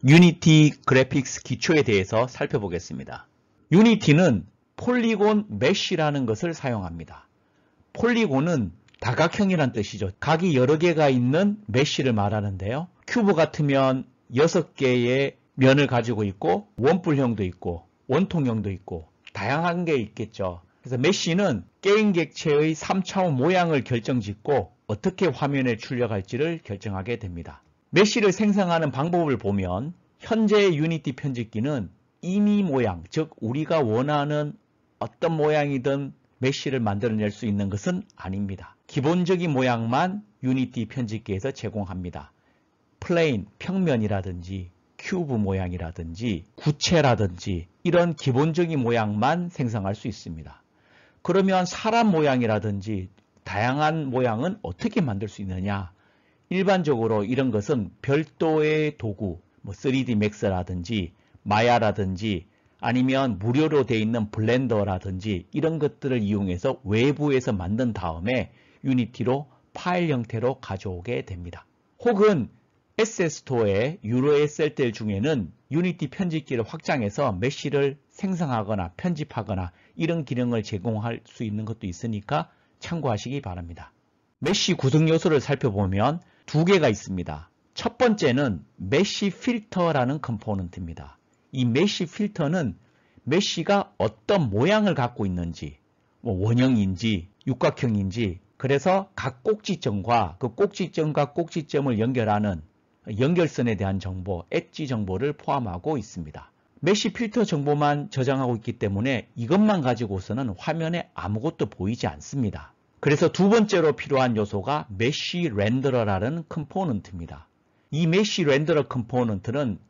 유니티 그래픽스 기초에 대해서 살펴보겠습니다. 유니티는 폴리곤 메쉬라는 것을 사용합니다. 폴리곤은 다각형이란 뜻이죠. 각이 여러 개가 있는 메쉬를 말하는데요. 큐브 같으면 6개의 면을 가지고 있고 원뿔형도 있고 원통형도 있고 다양한 게 있겠죠. 그래서 메쉬는 게임 객체의 3차원 모양을 결정짓고 어떻게 화면에 출력할지를 결정하게 됩니다. 메쉬를 생성하는 방법을 보면 현재의 유니티 편집기는 임의 모양, 즉 우리가 원하는 어떤 모양이든 메쉬를 만들어낼 수 있는 것은 아닙니다. 기본적인 모양만 유니티 편집기에서 제공합니다. 플레인, 평면이라든지 큐브 모양이라든지 구체라든지 이런 기본적인 모양만 생성할 수 있습니다. 그러면 사람 모양이라든지 다양한 모양은 어떻게 만들 수 있느냐? 일반적으로 이런 것은 별도의 도구, 3D Max라든지 마야라든지 아니면 무료로 되어 있는 블렌더라든지 이런 것들을 이용해서 외부에서 만든 다음에 유니티로 파일 형태로 가져오게 됩니다. 혹은 SS스토어의 유로의 셀들 중에는 유니티 편집기를 확장해서 메쉬를 생성하거나 편집하거나 이런 기능을 제공할 수 있는 것도 있으니까 참고하시기 바랍니다. 메쉬 구성 요소를 살펴보면 두 개가 있습니다. 첫 번째는 메쉬 필터라는 컴포넌트입니다. 이 메쉬 필터는 메쉬가 어떤 모양을 갖고 있는지, 원형인지 육각형인지, 그래서 각 꼭지점과 그 꼭지점과 꼭지점을 연결하는 연결선에 대한 정보, 엣지 정보를 포함하고 있습니다. 메쉬 필터 정보만 저장하고 있기 때문에 이것만 가지고서는 화면에 아무것도 보이지 않습니다. 그래서 두 번째로 필요한 요소가 메쉬 렌더러라는 컴포넌트입니다. 이 메쉬 렌더러 컴포넌트는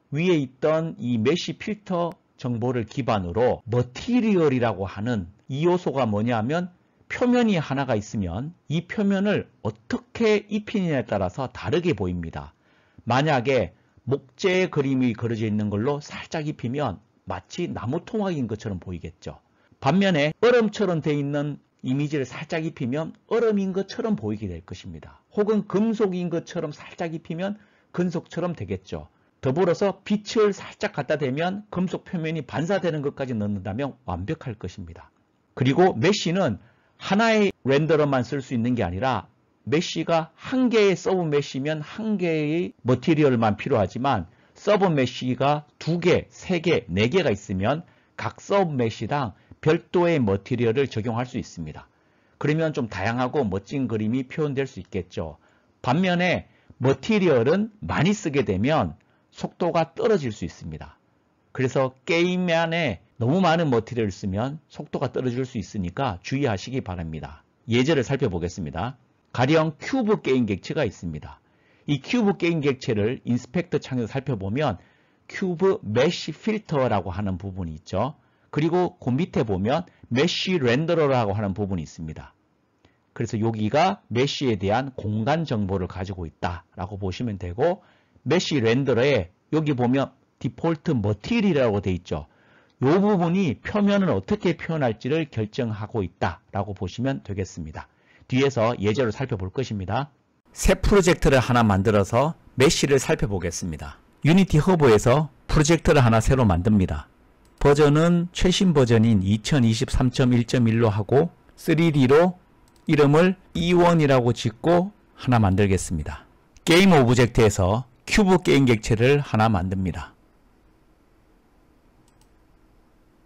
위에 있던 이 메쉬 필터 정보를 기반으로 머티리얼이라고 하는 이 요소가 뭐냐면 표면이 하나가 있으면 이 표면을 어떻게 입히느냐에 따라서 다르게 보입니다. 만약에 목재 그림이 그려져 있는 걸로 살짝 입히면 마치 나무 토막인 것처럼 보이겠죠. 반면에 얼음처럼 되어 있는 이미지를 살짝 입히면 얼음인 것처럼 보이게 될 것입니다. 혹은 금속인 것처럼 살짝 입히면 금속처럼 되겠죠. 더불어서 빛을 살짝 갖다 대면 금속 표면이 반사되는 것까지 넣는다면 완벽할 것입니다. 그리고 메쉬는 하나의 렌더러만 쓸 수 있는 게 아니라 메쉬가 한 개의 서브 메쉬면 한 개의 머티리얼만 필요하지만 서브 메쉬가 2개, 3개, 4개가 있으면 각 서브 메쉬당 별도의 머티리얼을 적용할 수 있습니다. 그러면 좀 다양하고 멋진 그림이 표현될 수 있겠죠. 반면에 머티리얼은 많이 쓰게 되면 속도가 떨어질 수 있습니다. 그래서 게임 안에 너무 많은 머티리얼을 쓰면 속도가 떨어질 수 있으니까 주의하시기 바랍니다. 예제를 살펴보겠습니다. 가령 큐브 게임 객체가 있습니다. 이 큐브 게임 객체를 인스펙터 창에서 살펴보면 큐브 메쉬 필터라고 하는 부분이 있죠. 그리고 그 밑에 보면 메쉬 렌더러라고 하는 부분이 있습니다. 그래서 여기가 메쉬에 대한 공간 정보를 가지고 있다라고 보시면 되고, 메쉬 렌더러에 여기 보면 디폴트 머티리얼이라고 되어 있죠. 이 부분이 표면을 어떻게 표현할지를 결정하고 있다라고 보시면 되겠습니다. 뒤에서 예제로 살펴볼 것입니다. 새 프로젝트를 하나 만들어서 메쉬를 살펴보겠습니다. 유니티 허브에서 프로젝트를 하나 새로 만듭니다. 버전은 최신 버전인 2023.1.1로 하고 3D로 이름을 E1이라고 짓고 하나 만들겠습니다. 게임 오브젝트에서 큐브 게임 객체를 하나 만듭니다.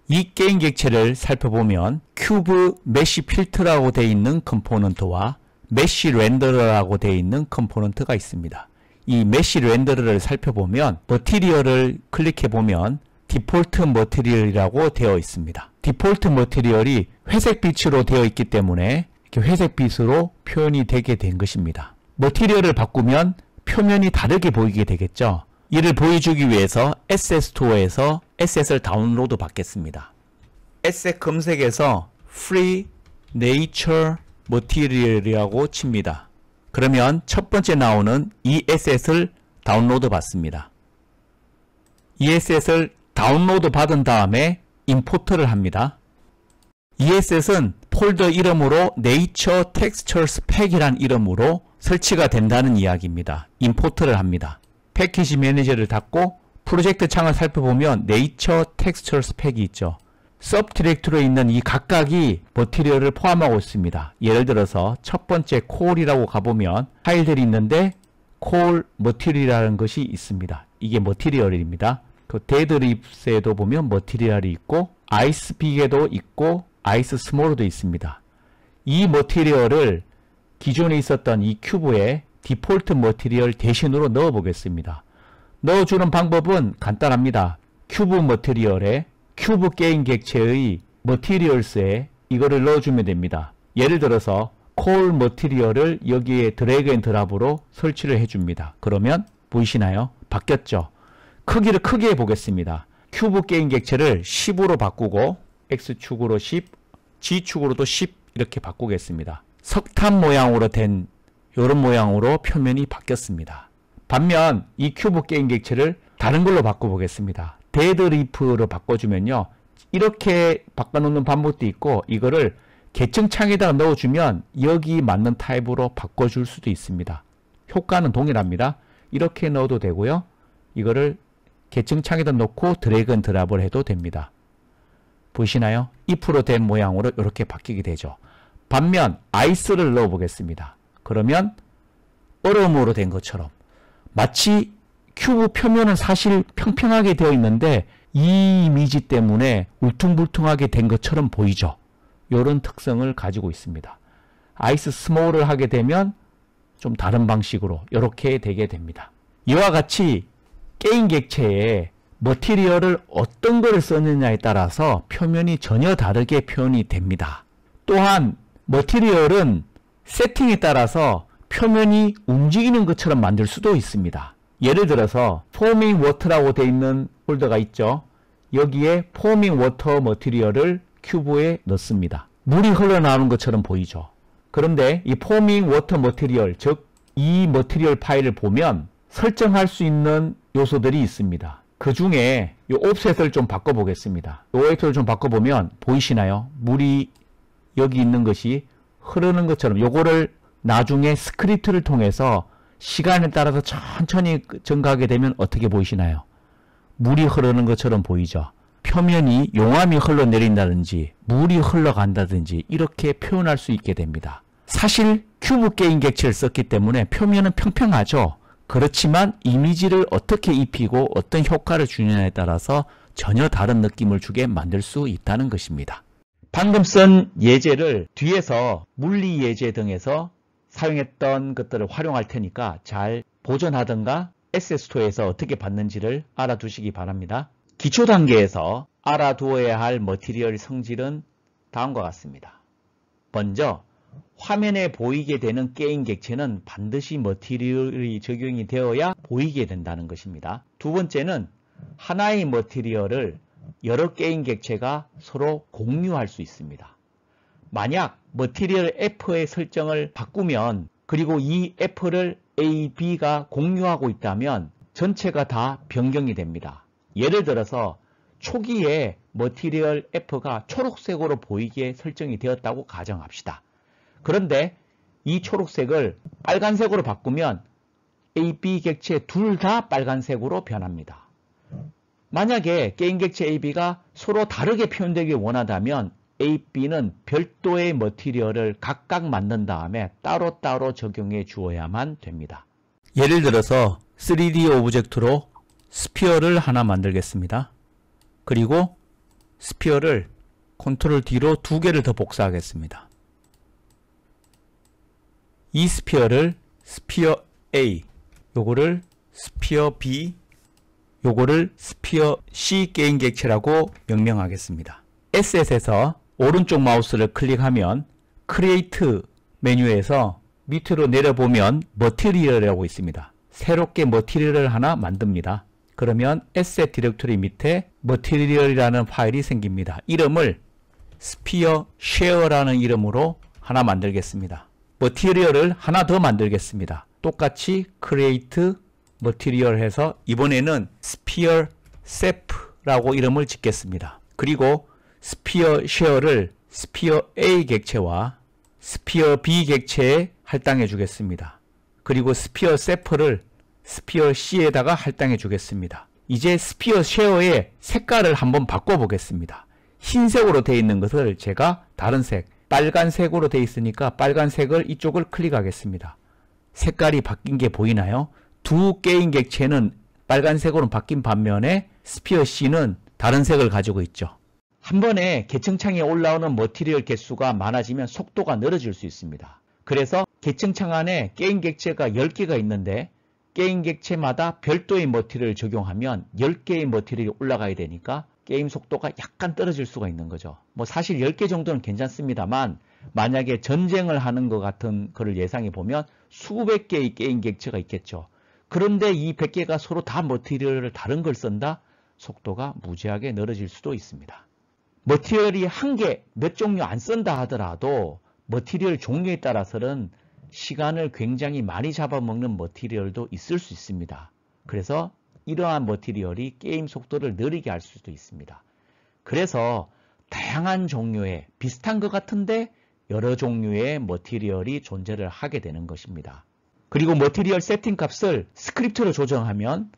이 게임 객체를 살펴보면 큐브 메쉬 필터라고 되어 있는 컴포넌트와 메쉬 렌더러라고 되어 있는 컴포넌트가 있습니다. 이 메쉬 렌더러를 살펴보면 머티리얼을 클릭해보면 디폴트 머티리얼이라고 되어 있습니다. 디폴트 머티리얼이 회색빛으로 되어 있기 때문에 이렇게 회색빛으로 표현이 되게 된 것입니다. 머티리얼을 바꾸면 표면이 다르게 보이게 되겠죠. 이를 보여주기 위해서 SS스토어에서 에셋을 다운로드 받겠습니다. 에셋 검색에서 Free Nature Material이라고 칩니다. 그러면 첫 번째 나오는 이 에셋을 다운로드 받습니다. 이 에셋을 다운로드 받은 다음에 임포트를 합니다. 이 에셋은 폴더 이름으로 Nature Textures Pack이란 이름으로 설치가 된다는 이야기입니다. 임포트를 합니다. 패키지 매니저를 닫고 프로젝트 창을 살펴보면 네이처 텍스처 스펙이 있죠. 서브 디렉토리에 있는 이 각각이 머티리얼을 포함하고 있습니다. 예를 들어서 첫 번째 콜이라고 가보면 파일들이 있는데 콜 머티리얼이라는 것이 있습니다. 이게 머티리얼입니다. 그 데드립스에도 보면 머티리얼이 있고 아이스빅에도 있고 아이스 스몰도 있습니다. 이 머티리얼을 기존에 있었던 이 큐브에 디폴트 머티리얼 대신으로 넣어 보겠습니다. 넣어주는 방법은 간단합니다. 큐브 머티리얼에 큐브 게임 객체의 머티리얼스에 이거를 넣어주면 됩니다. 예를 들어서 콜 머티리얼을 여기에 드래그 앤 드랍으로 설치를 해줍니다. 그러면 보이시나요? 바뀌었죠? 크기를 크게 해보겠습니다. 큐브 게임 객체를 10으로 바꾸고 X축으로 10, G축으로도 10 이렇게 바꾸겠습니다. 석탄 모양으로 된 이런 모양으로 표면이 바뀌었습니다. 반면 이 큐브 게임 객체를 다른 걸로 바꿔보겠습니다. 데드리프로 바꿔주면요. 이렇게 바꿔놓는 방법도 있고 이거를 계층창에다가 넣어주면 여기 맞는 타입으로 바꿔줄 수도 있습니다. 효과는 동일합니다. 이렇게 넣어도 되고요. 이거를 계층창에다 놓고 드래그 앤 드랍을 해도 됩니다. 보시나요? if로 된 모양으로 이렇게 바뀌게 되죠. 반면 아이스를 넣어 보겠습니다. 그러면 얼음으로 된 것처럼 마치 큐브 표면은 사실 평평하게 되어 있는데 이 이미지 때문에 울퉁불퉁하게 된 것처럼 보이죠. 이런 특성을 가지고 있습니다. 아이스 스몰을 하게 되면 좀 다른 방식으로 이렇게 되게 됩니다. 이와 같이 게임 객체에 머티리얼을 어떤 것을 썼느냐에 따라서 표면이 전혀 다르게 표현이 됩니다. 또한 머티리얼은 세팅에 따라서 표면이 움직이는 것처럼 만들 수도 있습니다. 예를 들어서 포밍 워터라고 되어 있는 폴더가 있죠. 여기에 포밍 워터 머티리얼을 큐브에 넣습니다. 물이 흘러나오는 것처럼 보이죠. 그런데 이 포밍 워터 머티리얼, 즉 이 머티리얼 파일을 보면 설정할 수 있는 요소들이 있습니다. 그 중에 이 옵셋을 좀 바꿔보겠습니다. 이 옵셋을 좀 바꿔보면 보이시나요? 물이 여기 있는 것이 흐르는 것처럼 요거를 나중에 스크립트를 통해서 시간에 따라서 천천히 증가하게 되면 어떻게 보이시나요? 물이 흐르는 것처럼 보이죠. 표면이 용암이 흘러내린다든지 물이 흘러간다든지 이렇게 표현할 수 있게 됩니다. 사실 큐브 게임 객체를 썼기 때문에 표면은 평평하죠. 그렇지만 이미지를 어떻게 입히고 어떤 효과를 주느냐에 따라서 전혀 다른 느낌을 주게 만들 수 있다는 것입니다. 방금 쓴 예제를 뒤에서 물리 예제 등에서 사용했던 것들을 활용할 테니까 잘 보존하든가 SS토어에서 어떻게 받는지를 알아두시기 바랍니다. 기초 단계에서 알아두어야 할 머티리얼 성질은 다음과 같습니다. 먼저 화면에 보이게 되는 게임 객체는 반드시 머티리얼이 적용이 되어야 보이게 된다는 것입니다. 두 번째는 하나의 머티리얼을 여러 게임 객체가 서로 공유할 수 있습니다. 만약 머티리얼 F의 설정을 바꾸면 그리고 이 F를 A, B가 공유하고 있다면 전체가 다 변경이 됩니다. 예를 들어서 초기에 머티리얼 F가 초록색으로 보이게 설정이 되었다고 가정합시다. 그런데 이 초록색을 빨간색으로 바꾸면 A, B 객체 둘 다 빨간색으로 변합니다. 만약에 게임 객체 A, B가 서로 다르게 표현되길 원한다면 A, B는 별도의 머티리얼을 각각 만든 다음에 따로따로 적용해 주어야만 됩니다. 예를 들어서 3D 오브젝트로 스피어를 하나 만들겠습니다. 그리고 스피어를 컨트롤 D로 두 개를 더 복사하겠습니다. 이 스피어를 스피어 A, 요거를 스피어 B, 요거를 스피어 C 게임 객체라고 명명하겠습니다. Asset에서 오른쪽 마우스를 클릭하면 크리에이트 메뉴에서 밑으로 내려보면 머티리얼이라고 있습니다. 새롭게 머티리얼을 하나 만듭니다. 그러면 Asset 디렉토리 밑에 머티리얼이라는 파일이 생깁니다. 이름을 스피어 쉐어라는 이름으로 하나 만들겠습니다. 머티리얼을 하나 더 만들겠습니다. 똑같이 크리에이트 머티리얼 해서 이번에는 스피어 세프라고 이름을 짓겠습니다. 그리고 스피어 쉐어를 스피어 A 객체와 스피어 B 객체에 할당해 주겠습니다. 그리고 스피어 세프를 스피어 C에다가 할당해 주겠습니다. 이제 스피어 쉐어의 색깔을 한번 바꿔보겠습니다. 흰색으로 되어 있는 것을 제가 다른 색, 빨간색으로 되어 있으니까 빨간색을 이쪽을 클릭하겠습니다. 색깔이 바뀐 게 보이나요? 두 게임 객체는 빨간색으로 바뀐 반면에 스피어 C는 다른 색을 가지고 있죠. 한 번에 계층창에 올라오는 머티리얼 개수가 많아지면 속도가 늘어질 수 있습니다. 그래서 계층창 안에 게임 객체가 10개가 있는데 게임 객체마다 별도의 머티리얼을 적용하면 10개의 머티리얼이 올라가야 되니까 게임 속도가 약간 떨어질 수가 있는 거죠. 뭐 사실 10개 정도는 괜찮습니다만 만약에 전쟁을 하는 것 같은 거를 예상해 보면 수백 개의 게임 객체가 있겠죠. 그런데 이 100개가 서로 다 머티리얼을 다른 걸 쓴다? 속도가 무지하게 늘어질 수도 있습니다. 머티리얼이 한 개, 몇 종류 안 쓴다 하더라도 머티리얼 종류에 따라서는 시간을 굉장히 많이 잡아먹는 머티리얼도 있을 수 있습니다. 그래서 이러한 머티리얼이 게임 속도를 느리게 할 수도 있습니다. 그래서 다양한 종류의 비슷한 것 같은데 여러 종류의 머티리얼이 존재를 하게 되는 것입니다. 그리고 머티리얼 세팅 값을 스크립트로 조정하면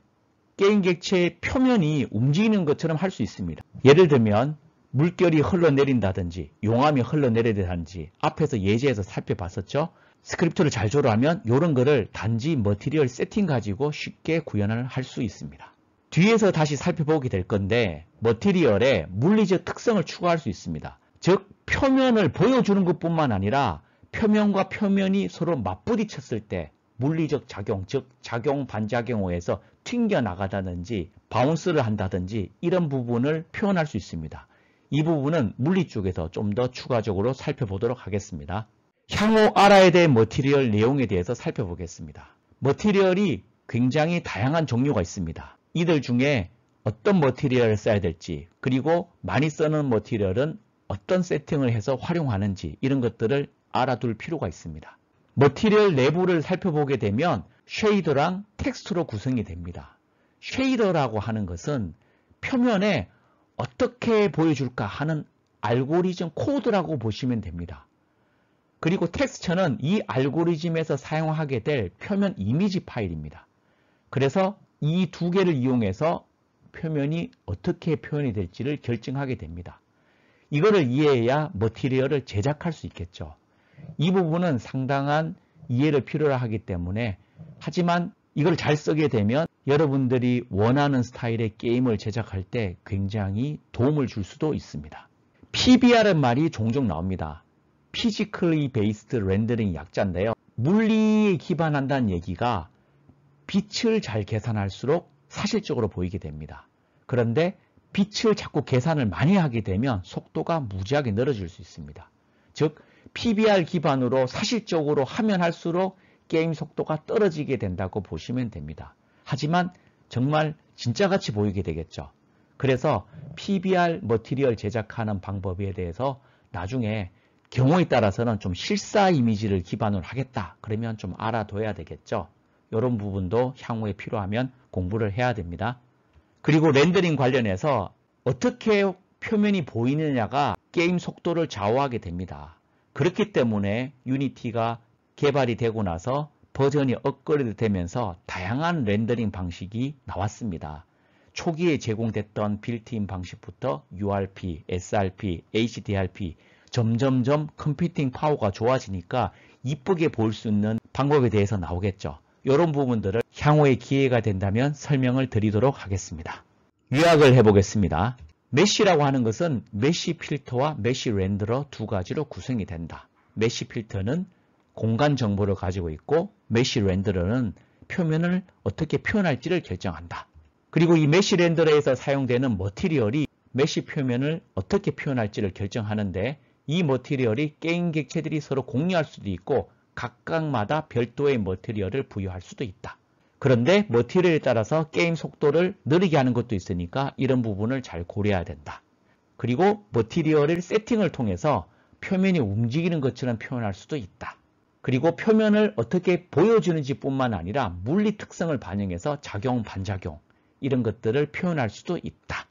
게임 객체의 표면이 움직이는 것처럼 할 수 있습니다. 예를 들면 물결이 흘러내린다든지 용암이 흘러내린다든지 앞에서 예제에서 살펴봤었죠. 스크립트를 잘 조절하면 이런 거를 단지 머티리얼 세팅 가지고 쉽게 구현을 할 수 있습니다. 뒤에서 다시 살펴보게 될 건데 머티리얼에 물리적 특성을 추가할 수 있습니다. 즉 표면을 보여주는 것뿐만 아니라 표면과 표면이 서로 맞부딪혔을 때 물리적 작용, 즉 작용 반작용호에서 튕겨나가다든지 바운스를 한다든지 이런 부분을 표현할 수 있습니다. 이 부분은 물리 쪽에서 좀 더 추가적으로 살펴보도록 하겠습니다. 향후 알아야 될 머티리얼 내용에 대해서 살펴보겠습니다. 머티리얼이 굉장히 다양한 종류가 있습니다. 이들 중에 어떤 머티리얼을 써야 될지 그리고 많이 쓰는 머티리얼은 어떤 세팅을 해서 활용하는지 이런 것들을 알아둘 필요가 있습니다. 머티리얼 내부를 살펴보게 되면 쉐이더랑 텍스트로 구성이 됩니다. 쉐이더라고 하는 것은 표면에 어떻게 보여줄까 하는 알고리즘 코드라고 보시면 됩니다. 그리고 텍스처는 이 알고리즘에서 사용하게 될 표면 이미지 파일입니다. 그래서 이 두 개를 이용해서 표면이 어떻게 표현이 될지를 결정하게 됩니다. 이거를 이해해야 머티리얼을 제작할 수 있겠죠. 이 부분은 상당한 이해를 필요로 하기 때문에 하지만 이걸 잘 쓰게 되면 여러분들이 원하는 스타일의 게임을 제작할 때 굉장히 도움을 줄 수도 있습니다. PBR은 말이 종종 나옵니다. Physically Based Rendering 약자인데요. 물리에 기반한다는 얘기가 빛을 잘 계산할수록 사실적으로 보이게 됩니다. 그런데 빛을 자꾸 계산을 많이 하게 되면 속도가 무지하게 늘어질 수 있습니다. 즉 PBR 기반으로 사실적으로 하면 할수록 게임 속도가 떨어지게 된다고 보시면 됩니다. 하지만 정말 진짜같이 보이게 되겠죠. 그래서 PBR 머티리얼 제작하는 방법에 대해서 나중에 경우에 따라서는 좀 실사 이미지를 기반으로 하겠다. 그러면 좀 알아둬야 되겠죠. 이런 부분도 향후에 필요하면 공부를 해야 됩니다. 그리고 렌더링 관련해서 어떻게 표면이 보이느냐가 게임 속도를 좌우하게 됩니다. 그렇기 때문에 유니티가 개발이 되고 나서 버전이 업그레이드 되면서 다양한 렌더링 방식이 나왔습니다. 초기에 제공됐던 빌트인 방식부터 URP, SRP, HDRP 점점점 컴퓨팅 파워가 좋아지니까 이쁘게 보일 수 있는 방법에 대해서 나오겠죠. 이런 부분들을 향후에 기회가 된다면 설명을 드리도록 하겠습니다. 요약을 해보겠습니다. 메쉬라고 하는 것은 메쉬 필터와 메쉬 렌더러 두 가지로 구성이 된다. 메쉬 필터는 공간 정보를 가지고 있고 메쉬 렌더러는 표면을 어떻게 표현할지를 결정한다. 그리고 이 메쉬 렌더러에서 사용되는 머티리얼이 메쉬 표면을 어떻게 표현할지를 결정하는데 이 머티리얼이 게임 객체들이 서로 공유할 수도 있고 각각마다 별도의 머티리얼을 부여할 수도 있다. 그런데 머티리얼에 따라서 게임 속도를 느리게 하는 것도 있으니까 이런 부분을 잘 고려해야 된다. 그리고 머티리얼을 세팅을 통해서 표면이 움직이는 것처럼 표현할 수도 있다. 그리고 표면을 어떻게 보여주는지 뿐만 아니라 물리 특성을 반영해서 작용, 반작용 이런 것들을 표현할 수도 있다.